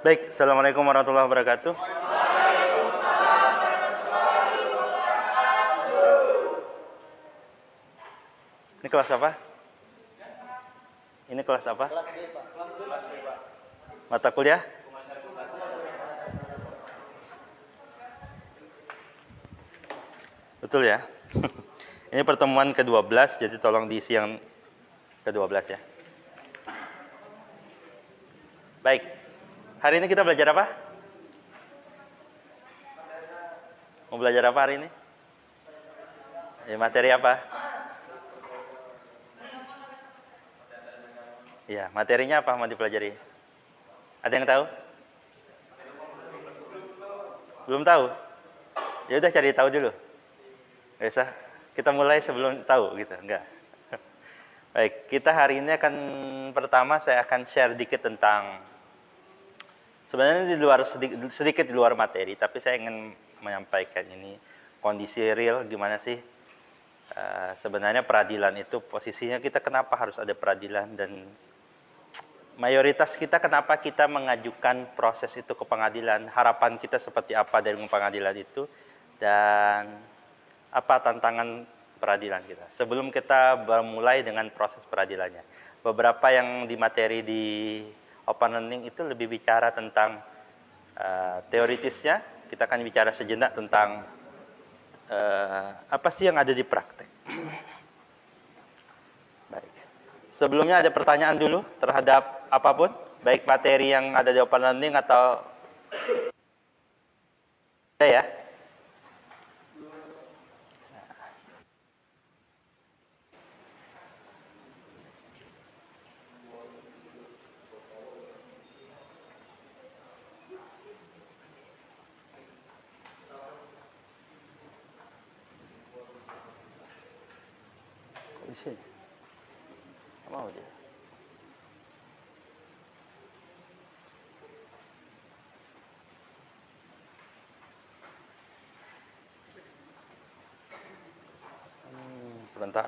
Baik, Assalamualaikum warahmatullahi wabarakatuh. Ini kelas apa? Ini kelas apa? Kelas B, Pak. Kelas B, Pak. Mata kuliah? Betul ya? Ini pertemuan ke-12, jadi tolong diisi yang ke-12 ya. Baik, hari ini kita belajar apa? Mau belajar apa hari ini? Ya, materi apa? Ya, materinya apa mau dipelajari? Ada yang tahu? Belum tahu? Ya udah cari tahu dulu. Nggak usah, kita mulai sebelum tahu gitu, enggak. Baik, kita hari ini akan pertama saya akan share dikit tentang sebenarnya sedikit di luar materi, tapi saya ingin menyampaikan ini kondisi real gimana sih sebenarnya peradilan itu posisinya kita kenapa harus ada peradilan dan mayoritas kita kenapa kita mengajukan proses itu ke pengadilan, harapan kita seperti apa dari pengadilan itu dan apa tantangan peradilan kita. Sebelum kita memulai dengan proses peradilannya, beberapa yang di materi di Open Learning itu lebih bicara tentang teoritisnya. Kita akan bicara sejenak tentang apa sih yang ada di praktek. Baik. Sebelumnya ada pertanyaan dulu terhadap apapun, baik materi yang ada di Open Learning atau ya. Di sini. Mau dia. Sebentar.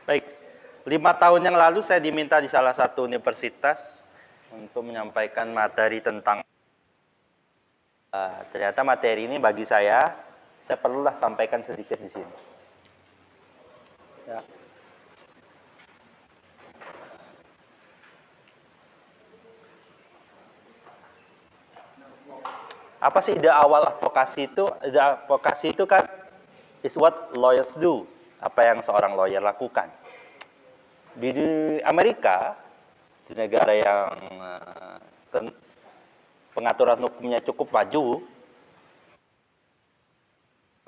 Baik, 5 tahun yang lalu saya diminta di salah satu universitas untuk menyampaikan materi tentang ternyata materi ini bagi saya perlulah sampaikan sedikit di sini. Ya. Apa sih ide awal advokasi itu? Ide advokasi itu kan is what lawyers do. Apa yang seorang lawyer lakukan. Di Amerika, di negara yang pengaturan hukumnya cukup maju,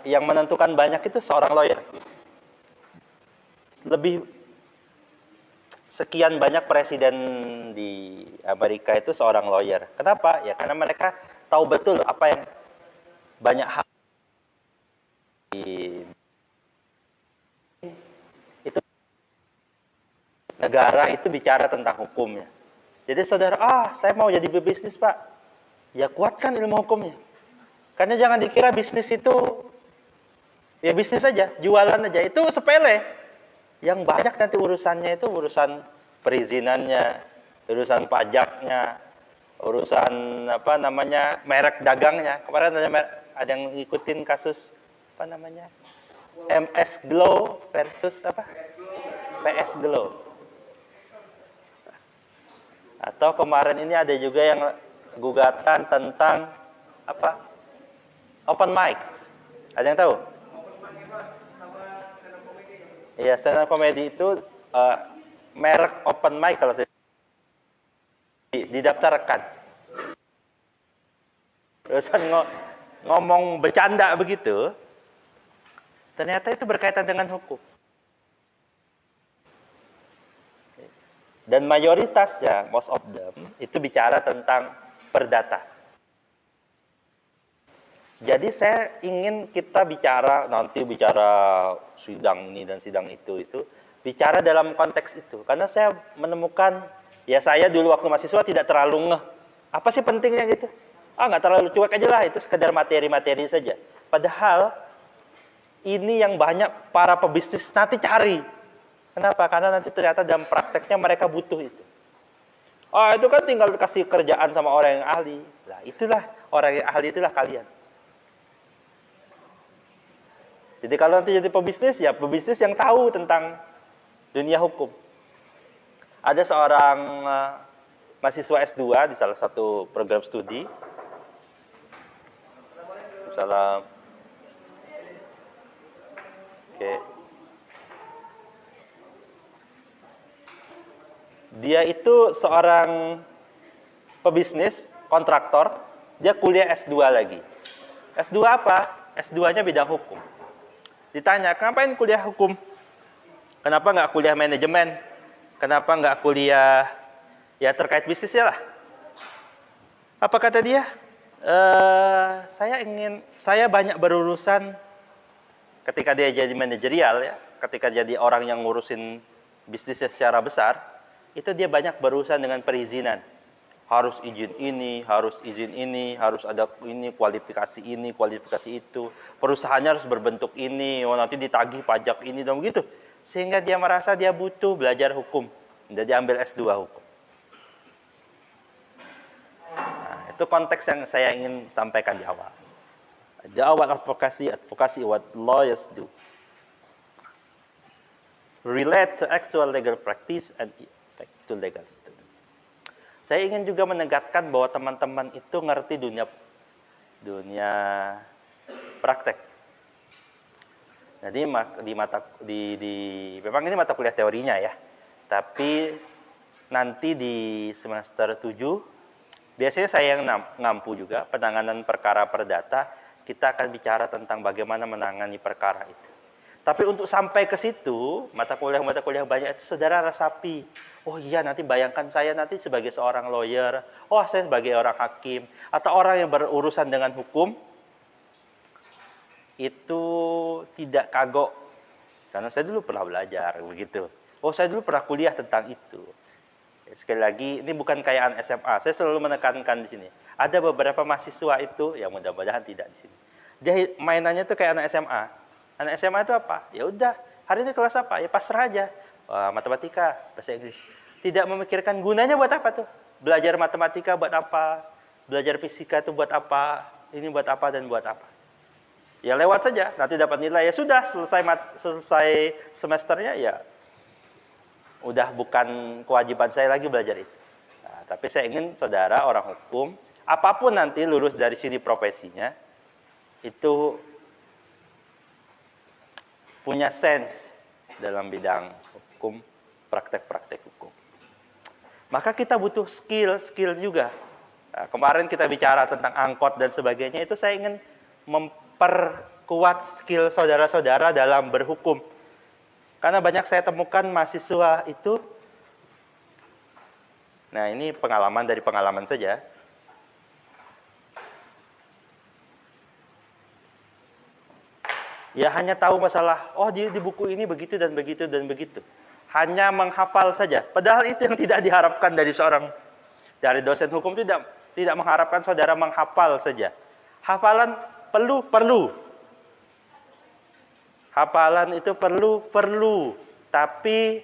yang menentukan banyak itu seorang lawyer. Lebih sekian banyak presiden di Amerika itu seorang lawyer. Kenapa? Ya karena mereka tahu betul apa yang banyak hal itu negara itu bicara tentang hukumnya. Jadi saudara, saya mau jadi pebisnis Pak. Ya kuatkan ilmu hukumnya. Karena jangan dikira bisnis itu ya bisnis saja, jualan aja. Itu sepele. Yang banyak nanti urusannya itu urusan perizinannya, urusan pajaknya, urusan merek dagangnya. Kemarin ada yang ngikutin kasus MS Glow versus PS Glow. Atau kemarin ini ada juga yang gugatan tentang open mic. Ada yang tahu? Iya, stand up comedy itu merek open mic kalau saya didaftarkan. Terus ngomong bercanda begitu, ternyata itu berkaitan dengan hukum. Dan mayoritasnya, most of them, itu bicara tentang perdata. Jadi saya ingin kita bicara sidang ini dan sidang itu bicara dalam konteks itu. Karena saya menemukan, ya saya dulu waktu mahasiswa tidak terlalu ngeh. Apa sih pentingnya gitu? Nggak terlalu cuek aja lah, itu sekedar materi-materi saja. Padahal ini yang banyak para pebisnis nanti cari. Kenapa? Karena nanti ternyata dalam prakteknya mereka butuh itu. Oh, itu kan tinggal kasih kerjaan sama orang yang ahli. Nah, itulah orang yang ahli, itulah kalian. Jadi kalau nanti jadi pebisnis, ya pebisnis yang tahu tentang dunia hukum. Ada seorang mahasiswa S2 di salah satu program studi. Salam. Oke. Dia itu seorang pebisnis, kontraktor. Dia kuliah S2 lagi. S2 apa? S2-nya bidang hukum. Ditanya, ngapain kuliah hukum? Kenapa nggak kuliah manajemen? Kenapa nggak kuliah ya terkait bisnisnya lah? Apa kata dia? Saya banyak berurusan ketika dia jadi manajerial ya, ketika jadi orang yang ngurusin bisnisnya secara besar, itu dia banyak berurusan dengan perizinan. Harus izin ini, harus izin ini, harus ada ini, kualifikasi itu. Perusahaannya harus berbentuk ini, nanti ditagih pajak ini dan begitu. Sehingga dia merasa dia butuh belajar hukum. Jadi ambil S2 hukum. Nah, itu konteks yang saya ingin sampaikan di awal. Di awal advokasi what lawyers do. Relate to actual legal practice and effect to legal student. Saya ingin juga menegaskan bahwa teman-teman itu ngerti dunia praktek. Jadi memang ini mata kuliah teorinya ya. Tapi nanti di semester 7 biasanya saya yang ngampu juga penanganan perkara perdata, kita akan bicara tentang bagaimana menangani perkara itu. Tapi untuk sampai ke situ, mata kuliah banyak itu saudara resapi. Oh iya, nanti bayangkan saya nanti sebagai seorang lawyer, oh saya sebagai orang hakim, atau orang yang berurusan dengan hukum, itu tidak kagok. Karena saya dulu pernah belajar, begitu. Oh saya dulu pernah kuliah tentang itu. Sekali lagi, ini bukan kayak anak SMA, saya selalu menekankan di sini. Ada beberapa mahasiswa itu, yang mudah-mudahan tidak di sini. Dia mainannya tuh kayak anak SMA. Anak SMA itu apa? Ya udah, hari ini kelas apa? Ya pasrah aja. Matematika, bahasa Inggris. Tidak memikirkan gunanya buat apa tuh? Belajar matematika buat apa? Belajar fisika itu buat apa? Ini buat apa dan buat apa? Ya lewat saja, nanti dapat nilai. Ya sudah, selesai semesternya ya udah bukan kewajiban saya lagi belajar itu. Nah, tapi saya ingin saudara orang hukum, apapun nanti lulus dari sini profesinya, itu punya sense dalam bidang hukum, praktek-praktek hukum. Maka kita butuh skill juga. Nah, kemarin kita bicara tentang angkot dan sebagainya, itu saya ingin memperkuat skill saudara-saudara dalam berhukum. Karena banyak saya temukan mahasiswa itu, nah ini pengalaman dari pengalaman saja. Ya hanya tahu masalah, oh di buku ini begitu dan begitu dan begitu. Hanya menghafal saja. Padahal itu yang tidak diharapkan dari dosen hukum, tidak mengharapkan saudara menghafal saja. Hafalan perlu. Hafalan itu perlu. Tapi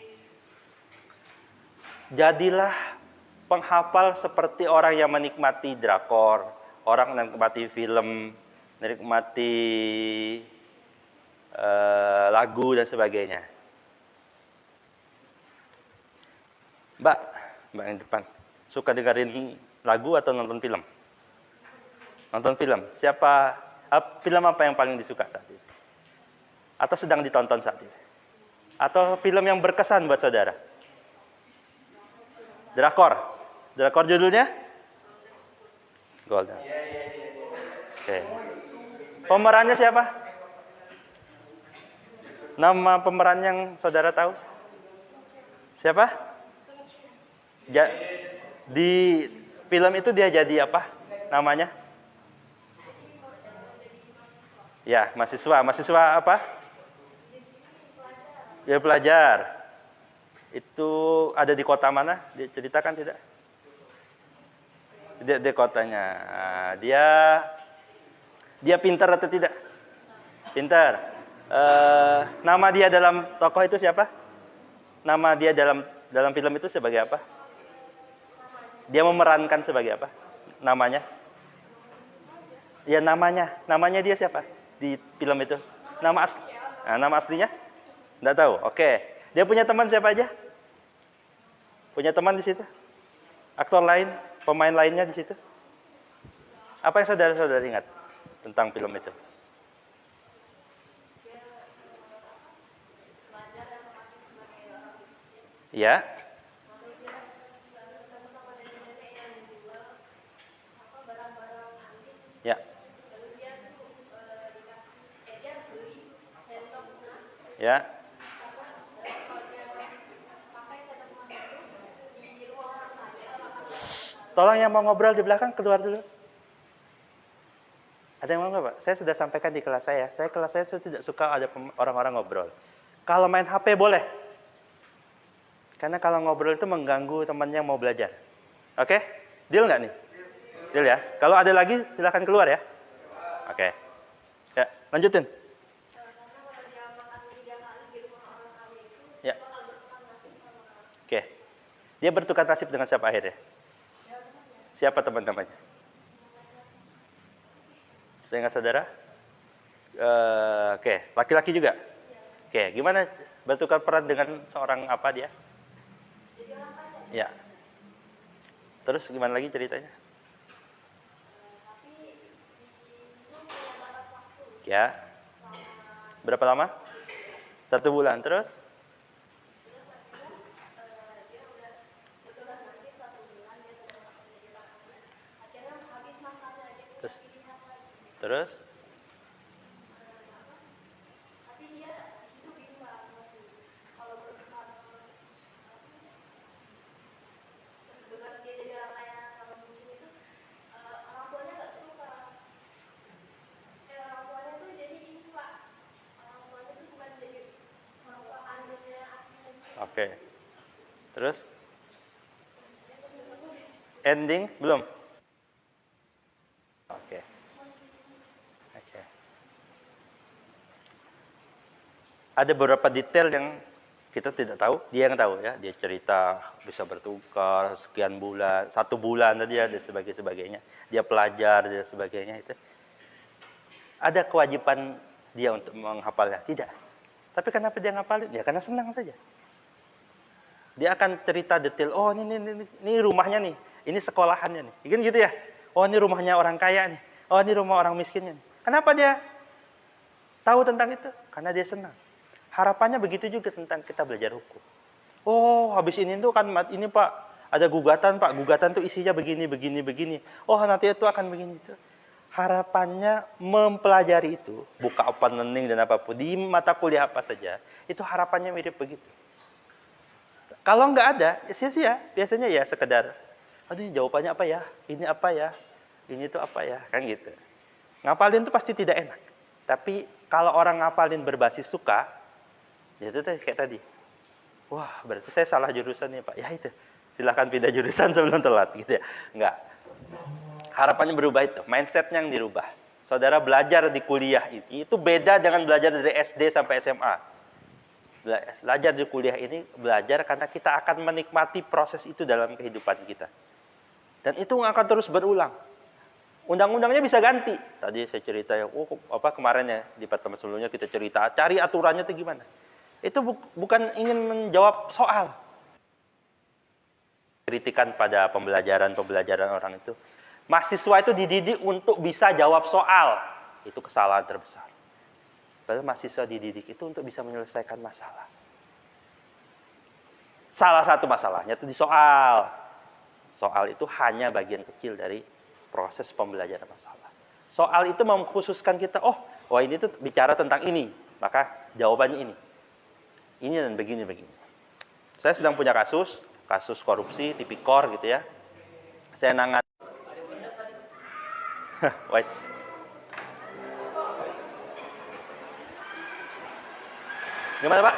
jadilah penghafal seperti orang yang menikmati drakor, orang menikmati film, menikmati lagu dan sebagainya. Mbak yang depan, suka dengerin lagu atau nonton film? Nonton film. Film apa yang paling disuka saat ini? Atau sedang ditonton saat ini? Atau film yang berkesan buat saudara? Drakor. Drakor judulnya? Golden. Oke. Pemerannya siapa? Nama pemeran yang saudara tahu? Siapa? Di film itu dia jadi apa? Namanya? Ya, mahasiswa. Mahasiswa apa? Ya, pelajar. Itu ada di kota mana? Diceritakan tidak? Di kotanya. Nah, dia pintar atau tidak? Pintar. Nama dia dalam tokoh itu siapa? Nama dia dalam film itu sebagai apa? Dia memerankan sebagai apa? Namanya? Ya namanya dia siapa di film itu? Nama aslinya? Nggak tahu. Oke. Dia punya teman siapa aja? Punya teman di situ? Aktor lain, pemain lainnya di situ? Apa yang saudara-saudara ingat tentang film itu? Ya. Ya. Ya. Tolong yang mau ngobrol di belakang keluar dulu. Ada yang mau nggak, Pak? Saya sudah sampaikan di kelas saya. Kelas saya tidak suka ada orang-orang ngobrol. Kalau main HP boleh. Karena kalau ngobrol itu mengganggu temannya yang mau belajar. Oke? Deal nggak nih? Deal ya? Kalau ada lagi, silakan keluar ya. Oke. Ya, lanjutin. Ya. Oke. Dia bertukar nasib dengan siapa akhirnya? Siapa teman-temannya? Saya ingat saudara? Oke. Laki-laki juga? Oke. Gimana bertukar peran dengan seorang apa dia? Ya. Terus gimana lagi ceritanya? Ya. Berapa lama? 1 bulan. Terus? Terus? Terus? Oke. Terus? Ending? Belum? Oke. Oke. Ada beberapa detail yang kita tidak tahu, dia yang tahu ya. Dia cerita bisa bertukar sekian bulan, 1 bulan tadi ya, dan sebagainya. Dia pelajar dan sebagainya itu. Ada kewajiban dia untuk menghafalnya? Tidak. Tapi kenapa dia ngapalin? Ya karena senang saja. Dia akan cerita detail, oh ini rumahnya nih, ini sekolahannya nih. Kan gitu ya. Oh ini rumahnya orang kaya nih. Oh ini rumah orang miskinnya nih. Kenapa dia tahu tentang itu? Karena dia senang. Harapannya begitu juga tentang kita belajar hukum. Oh, habis ini tuh kan ini Pak, ada gugatan Pak. Gugatan tuh isinya begini. Oh, nanti itu akan begini itu. Harapannya mempelajari itu, buka open learning dan apapun di mata kuliah apa saja, itu harapannya mirip begitu. Kalau nggak ada, ya sia-sia. Biasanya ya sekedar, aduh jawabannya apa ya? Ini apa ya? Ini tuh apa ya? Kan gitu. Ngapalin tuh pasti tidak enak. Tapi kalau orang ngapalin berbasis suka, ya itu kayak tadi. Wah, berarti saya salah jurusan nih Pak. Ya itu, silahkan pindah jurusan sebelum telat gitu ya. Enggak. Harapannya berubah itu, mindsetnya yang dirubah. Saudara belajar di kuliah itu beda dengan belajar dari SD sampai SMA. Belajar di kuliah ini belajar karena kita akan menikmati proses itu dalam kehidupan kita. Dan itu akan terus berulang. Undang-undangnya bisa ganti. Tadi saya cerita ya, kemarin ya di pertemuan sebelumnya kita cerita, cari aturannya itu gimana. Itu bukan ingin menjawab soal. Kritikan pada pembelajaran orang itu. Mahasiswa itu dididik untuk bisa jawab soal. Itu kesalahan terbesar. Padahal mahasiswa dididik itu untuk bisa menyelesaikan masalah. Salah satu masalahnya itu di soal. Soal itu hanya bagian kecil dari proses pembelajaran masalah. Soal itu mengkhususkan kita, ini tuh bicara tentang ini. Maka jawabannya ini. Ini dan begini. Saya sedang punya kasus korupsi, tipikor gitu ya. Saya nangani. Wait. Gimana Pak?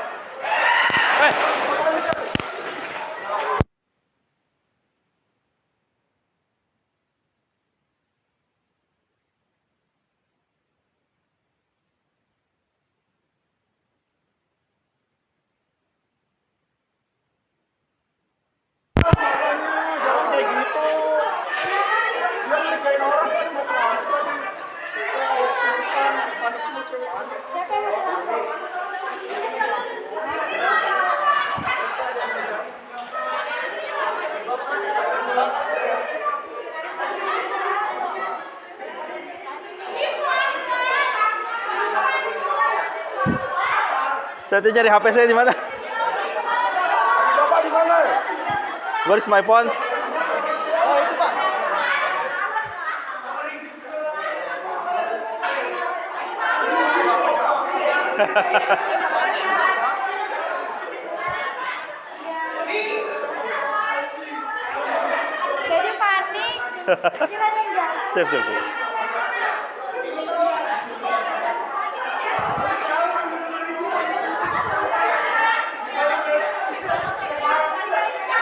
Siapa yang mau telepon? Saya cari HP saya di mana? Bapak di mana? Where is my phone? Oh, itu Pak. Jadi panik. Kira enggak? Sip.